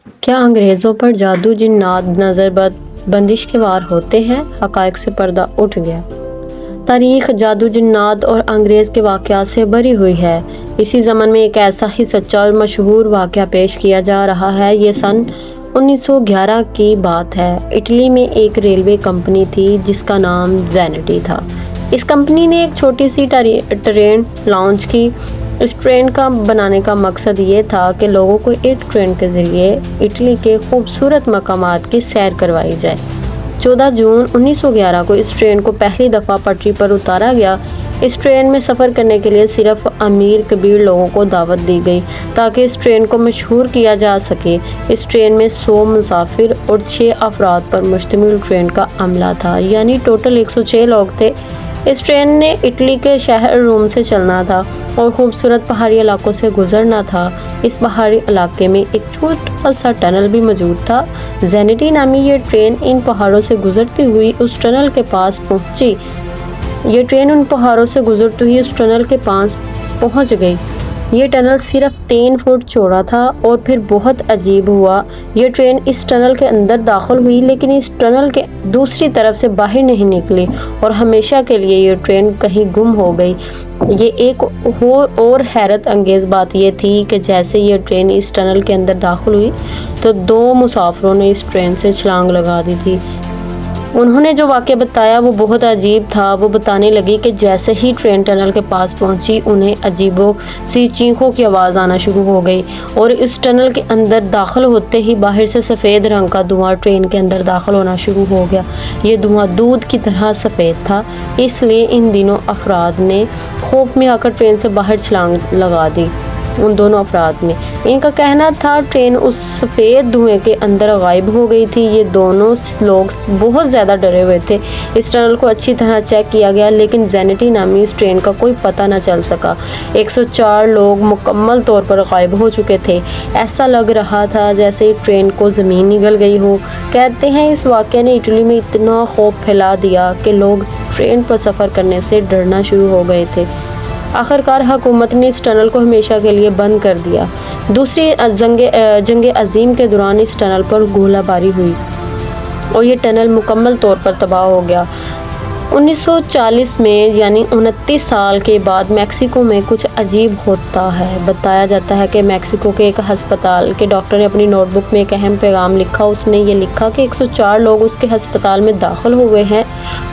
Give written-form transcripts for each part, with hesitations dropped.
کیا انگریزوں پر جادو جنات نظر بندش کے وار ہوتے ہیں؟ حقائق سے پردہ اٹھ گیا۔ تاریخ جادو جنات اور انگریز کے واقعات سے بھری ہوئی ہے۔ اسی زمن میں ایک ایسا ہی سچا اور مشہور واقعہ پیش کیا جا رہا ہے۔ یہ سن 1911 کی بات ہے۔ اٹلی میں ایک ریلوے کمپنی تھی جس کا نام زینٹی تھا۔ اس کمپنی نے ایک چھوٹی سی ٹرین لانچ کی۔ اس ٹرین کا بنانے کا مقصد یہ تھا کہ لوگوں کو ایک ٹرین کے ذریعے اٹلی کے خوبصورت مقامات کی سیر کروائی جائے۔ 14 جون 1911 کو اس ٹرین کو پہلی دفعہ پٹری پر اتارا گیا۔ اس ٹرین میں سفر کرنے کے لیے صرف امیر کبیر لوگوں کو دعوت دی گئی تاکہ اس ٹرین کو مشہور کیا جا سکے۔ اس ٹرین میں 100 مسافر اور 6 افراد پر مشتمل ٹرین کا عملہ تھا، یعنی ٹوٹل 106 لوگ تھے۔ اس ٹرین نے اٹلی کے شہر روم سے چلنا تھا اور خوبصورت پہاڑی علاقوں سے گزرنا تھا۔ اس پہاڑی علاقے میں ایک چھوٹا سا ٹنل بھی موجود تھا۔ زینٹی نامی یہ ٹرین ان پہاڑوں سے گزرتی ہوئی اس ٹنل کے پاس پہنچ گئی۔ یہ ٹنل صرف 3 فٹ چوڑا تھا اور پھر بہت عجیب ہوا۔ یہ ٹرین اس ٹنل کے اندر داخل ہوئی لیکن اس ٹنل کے دوسری طرف سے باہر نہیں نکلی اور ہمیشہ کے لیے یہ ٹرین کہیں گم ہو گئی۔ یہ ایک اور حیرت انگیز بات یہ تھی کہ جیسے یہ ٹرین اس ٹنل کے اندر داخل ہوئی تو 2 مسافروں نے اس ٹرین سے چھلانگ لگا دی تھی۔ انہوں نے جو واقعہ بتایا وہ بہت عجیب تھا۔ وہ بتانے لگی کہ جیسے ہی ٹرین ٹنل کے پاس پہنچی انہیں عجیبو سی چیخوں کی آواز آنا شروع ہو گئی اور اس ٹنل کے اندر داخل ہوتے ہی باہر سے سفید رنگ کا دھواں ٹرین کے اندر داخل ہونا شروع ہو گیا۔ یہ دھواں دودھ کی طرح سفید تھا، اس لیے ان دونوں افراد نے خوف میں آ کر ٹرین سے باہر چھلانگ لگا دی۔ ان دونوں افراد نے، ان کا کہنا تھا، ٹرین اس سفید دھوئیں کے اندر غائب ہو گئی تھی۔ یہ دونوں لوگ بہت زیادہ ڈرے ہوئے تھے۔ اس ٹنل کو اچھی طرح چیک کیا گیا لیکن زینٹی نامی اس ٹرین کا کوئی پتہ نہ چل سکا۔ 104 لوگ مکمل طور پر غائب ہو چکے تھے۔ ایسا لگ رہا تھا جیسے ٹرین کو زمین نگل گئی ہو۔ کہتے ہیں اس واقعے نے اٹلی میں اتنا خوف پھیلا دیا کہ لوگ ٹرین پر سفر کرنے سے ڈرنا شروع ہو گئے تھے۔ آخرکار حکومت نے اس ٹنل کو ہمیشہ کے لیے بند کر دیا۔ دوسری جنگ عظیم کے دوران اس ٹنل پر گولہ باری ہوئی اور یہ ٹنل مکمل طور پر تباہ ہو گیا۔ 1940 میں یعنی 29 سال کے بعد میکسیکو میں کچھ عجیب ہوتا ہے۔ بتایا جاتا ہے کہ میکسیکو کے ایک ہسپتال کے ڈاکٹر نے اپنی نوٹ بک میں ایک اہم پیغام لکھا۔ اس نے یہ لکھا کہ 104 لوگ اس کے ہسپتال میں داخل ہوئے ہیں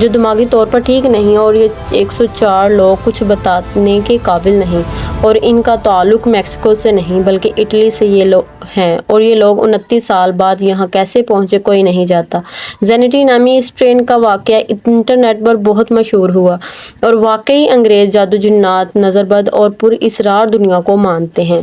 جو دماغی طور پر ٹھیک نہیں اور یہ 104 لوگ کچھ بتانے کے قابل نہیں اور ان کا تعلق میکسیکو سے نہیں بلکہ اٹلی سے یہ لوگ ہیں اور یہ لوگ 29 سال بعد یہاں کیسے پہنچے کوئی نہیں جانتا۔ زینٹی نامی اس ٹرین کا واقعہ انٹرنیٹ پر بہت مشہور ہوا اور واقعی انگریز جادو جنات نظر بد اور پر اسرار دنیا کو مانتے ہیں۔